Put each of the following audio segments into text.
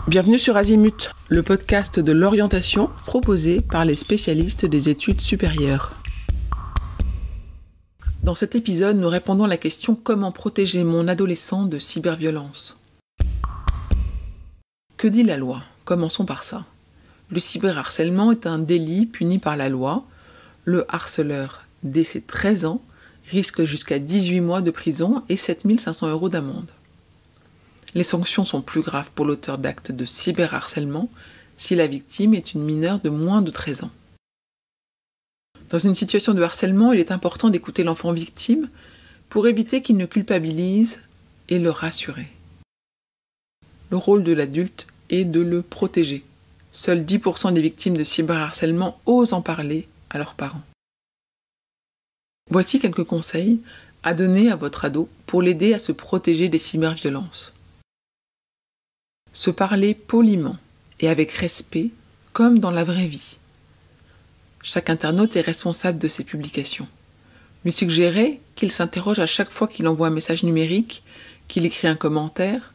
Bienvenue sur Azimut, le podcast de l'orientation proposé par les spécialistes des études supérieures. Dans cet épisode, nous répondons à la question « Comment protéger mon adolescent de cyberviolence ?» Que dit la loi ? Commençons par ça. Le cyberharcèlement est un délit puni par la loi. Le harceleur, dès ses 13 ans, risque jusqu'à 18 mois de prison et 7 500 € d'amende. Les sanctions sont plus graves pour l'auteur d'actes de cyberharcèlement si la victime est une mineure de moins de 13 ans. Dans une situation de harcèlement, il est important d'écouter l'enfant victime pour éviter qu'il ne culpabilise et le rassurer. Le rôle de l'adulte est de le protéger. Seuls 10% des victimes de cyberharcèlement osent en parler à leurs parents. Voici quelques conseils à donner à votre ado pour l'aider à se protéger des cyberviolences. Se parler poliment et avec respect, comme dans la vraie vie. Chaque internaute est responsable de ses publications. Lui suggérer qu'il s'interroge à chaque fois qu'il envoie un message numérique, qu'il écrit un commentaire,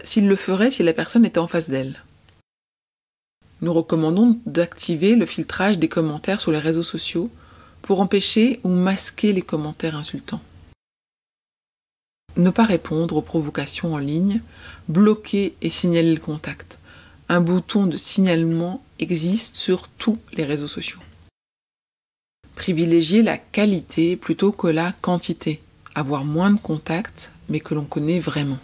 s'il le ferait si la personne était en face d'elle. Nous recommandons d'activer le filtrage des commentaires sur les réseaux sociaux pour empêcher ou masquer les commentaires insultants. Ne pas répondre aux provocations en ligne, bloquer et signaler le contact. Un bouton de signalement existe sur tous les réseaux sociaux. Privilégier la qualité plutôt que la quantité. Avoir moins de contacts, mais que l'on connaît vraiment.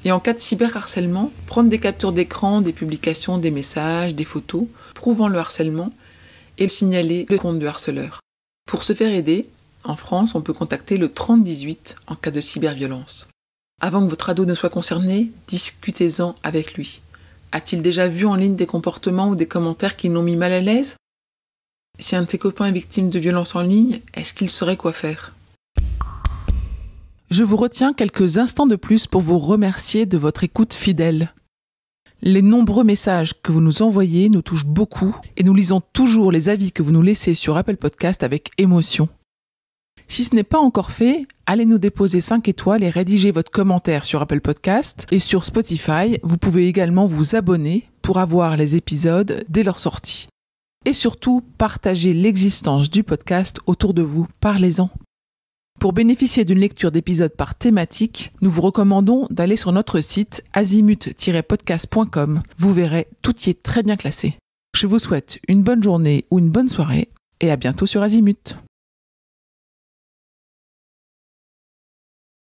Et en cas de cyberharcèlement, prendre des captures d'écran, des publications, des messages, des photos, prouvant le harcèlement, et signaler le compte du harceleur. Pour se faire aider, en France, on peut contacter le 3018 en cas de cyberviolence. Avant que votre ado ne soit concerné, discutez-en avec lui. A-t-il déjà vu en ligne des comportements ou des commentaires qui l'ont mis mal à l'aise ? Si un de ses copains est victime de violences en ligne, est-ce qu'il saurait quoi faire ? Je vous retiens quelques instants de plus pour vous remercier de votre écoute fidèle. Les nombreux messages que vous nous envoyez nous touchent beaucoup et nous lisons toujours les avis que vous nous laissez sur Apple Podcast avec émotion. Si ce n'est pas encore fait, allez nous déposer 5 étoiles et rédigez votre commentaire sur Apple Podcast et sur Spotify. Vous pouvez également vous abonner pour avoir les épisodes dès leur sortie. Et surtout, partagez l'existence du podcast autour de vous. Parlez-en. Pour bénéficier d'une lecture d'épisodes par thématique, nous vous recommandons d'aller sur notre site azimut-podcast.com. Vous verrez, tout y est très bien classé. Je vous souhaite une bonne journée ou une bonne soirée et à bientôt sur Azimut.